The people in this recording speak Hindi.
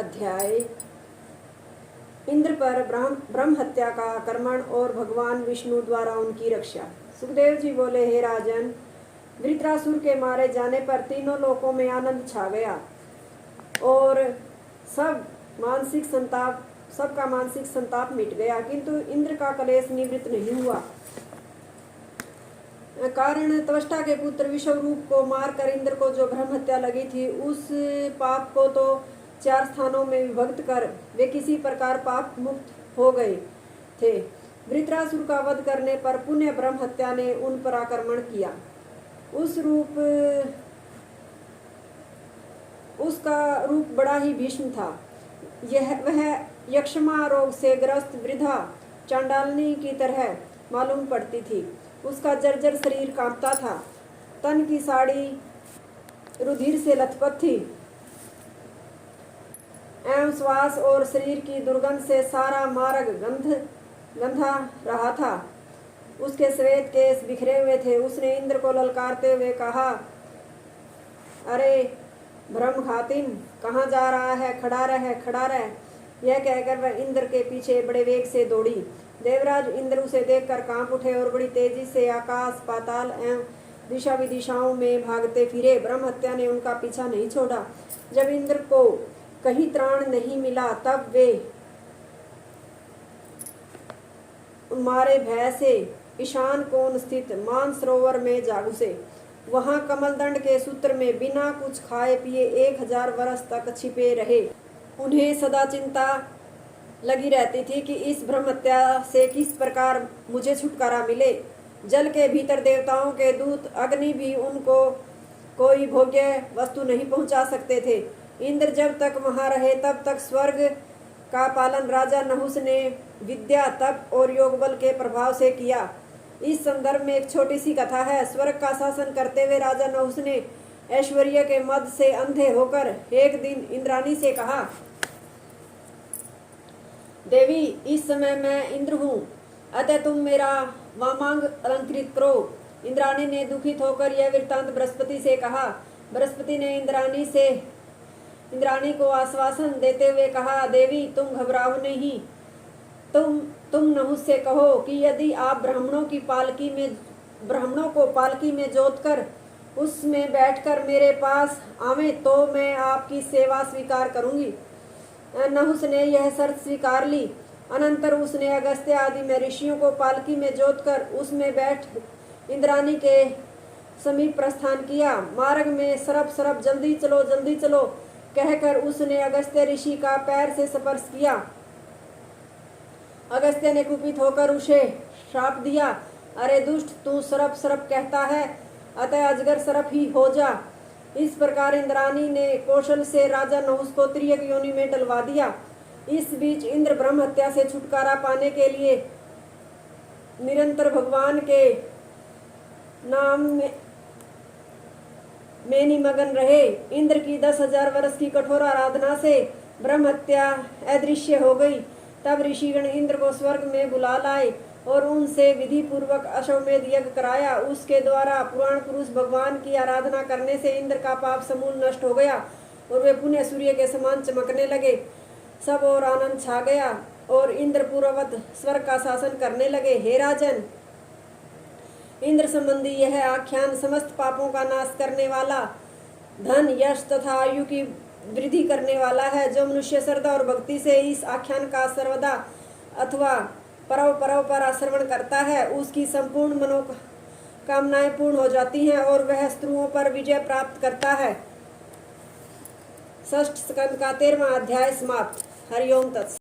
अध्याय। इंद्र पर ब्रह्म हत्या का आक्रमण और भगवान विष्णु द्वारा उनकी रक्षा। सुखदेव जी बोले, हे राजन, वृत्रासुर के मारे जाने पर तीनों लोकों में आनंद छा गया और सबका मानसिक संताप मिट गया, किंतु इंद्र का कलेश निवृत्त नहीं हुआ। कारण त्वष्टा के पुत्र विश्वरूप को मारकर इंद्र को जो ब्रह्म हत्या लगी थी, उस पाप को तो 4 स्थानों में विभक्त कर वे किसी प्रकार पाप मुक्त हो गए थे। वृत्रासुर का वध करने पर पुण्य ब्रह्म हत्या ने उन पर आक्रमण किया। उसका रूप बड़ा ही भीष्म था। वह यक्षमा रोग से ग्रस्त वृद्धा चांडालनी की तरह मालूम पड़ती थी। उसका जर्जर शरीर कांपता था, तन की साड़ी रुधिर से लथपथ थी एवं श्वास और शरीर की दुर्गंध से सारा मार्ग गंधा रहा था। उसके श्वेत केस बिखरे हुए थे। उसने इंद्र को ललकारते हुए कहा, अरे ब्रह्मघातिन, कहाँ जा रहा है? खड़ा रह। यह कहकर वह इंद्र के पीछे बड़े वेग से दौड़ी। देवराज इंद्र उसे देखकर कांप उठे और बड़ी तेजी से आकाश, पाताल एवं दिशा विदिशाओं में भागते फिरे। ब्रह्म हत्या ने उनका पीछा नहीं छोड़ा। जब इंद्र को कहीं त्राण नहीं मिला, तब वे मारे भय से ईशान कोण स्थित मानसरोवर में जा घुसे। वहां कमलदंड के सूत्र में बिना कुछ खाए पिए 1000 वर्ष तक छिपे रहे। उन्हें सदा चिंता लगी रहती थी कि इस ब्रह्म हत्या से किस प्रकार मुझे छुटकारा मिले। जल के भीतर देवताओं के दूत अग्नि भी उनको कोई भोग्य वस्तु नहीं पहुंचा सकते थे। इंद्र जब तक वहां रहे, तब तक स्वर्ग का पालन राजा नहुस ने विद्या, तप और योग बल के प्रभाव से किया। इस संदर्भ में एक छोटी सी कथा है। स्वर्ग का शासन करते हुए राजा नहुस ने ऐश्वर्य के मद से अंधे होकर एक दिन इंद्राणी से कहा, देवी, इस समय मैं इंद्र हूँ, अतः तुम मेरा वामांग अलंकृत करो। इंद्राणी ने दुखित होकर यह वृत्तांत बृहस्पति से कहा। बृहस्पति ने इंद्राणी को आश्वासन देते हुए कहा, देवी, तुम घबराओ नहीं। तुम नहुस से कहो कि यदि आप ब्राह्मणों को पालकी में जोतकर उसमें बैठकर मेरे पास आवे तो मैं आपकी सेवा स्वीकार करूंगी। नहुस ने यह शर्त स्वीकार ली। अनंतर उसने अगस्त्य आदि में ऋषियों को पालकी में जोतकर उसमें बैठ इंद्राणी के समीप प्रस्थान किया। मार्ग में सरप जल्दी चलो कहकर उसने अगस्त्य ऋषि का पैर से स्पर्श किया। अगस्त्य ने कुपित होकर उसे श्राप दिया, अरे दुष्ट, तू सरप कहता है, अतः अजगर सरप ही हो जा। इस प्रकार इंद्राणी ने कौशल से राजा नहुस को तिर्यक योनि में डलवा दिया। इस बीच इंद्र ब्रह्म हत्या से छुटकारा पाने के लिए निरंतर भगवान के नाम में निमग्न रहे। इंद्र की 10,000 वर्ष की कठोर आराधना से ब्रह्म हत्या अदृश्य हो गई। तब ऋषिगण इंद्र को स्वर्ग में बुला लाए और उनसे विधि पूर्वक अश्वमेध यज्ञ कराया। उसके द्वारा पुराण पुरुष भगवान की आराधना करने से इंद्र का पाप समूल नष्ट हो गया और वे पुण्य सूर्य के समान चमकने लगे। सब और आनंद छा गया और इंद्र पूर्ववत स्वर्ग का शासन करने लगे। हे राजन, इंद्र संबंधी यह आख्यान समस्त पापों का नाश करने वाला, धन, यश तथा आयु की वृद्धि करने वाला है। जो मनुष्य श्रद्धा और भक्ति से इस आख्यान का सर्वदा अथवा परव पर श्रवण करता है, उसकी संपूर्ण मनोकामनाएं पूर्ण हो जाती हैं और वह शत्रुओं पर विजय प्राप्त करता है। 6ठ स्कंद का 13वां अध्याय समाप्त। हरिओम तत्सत।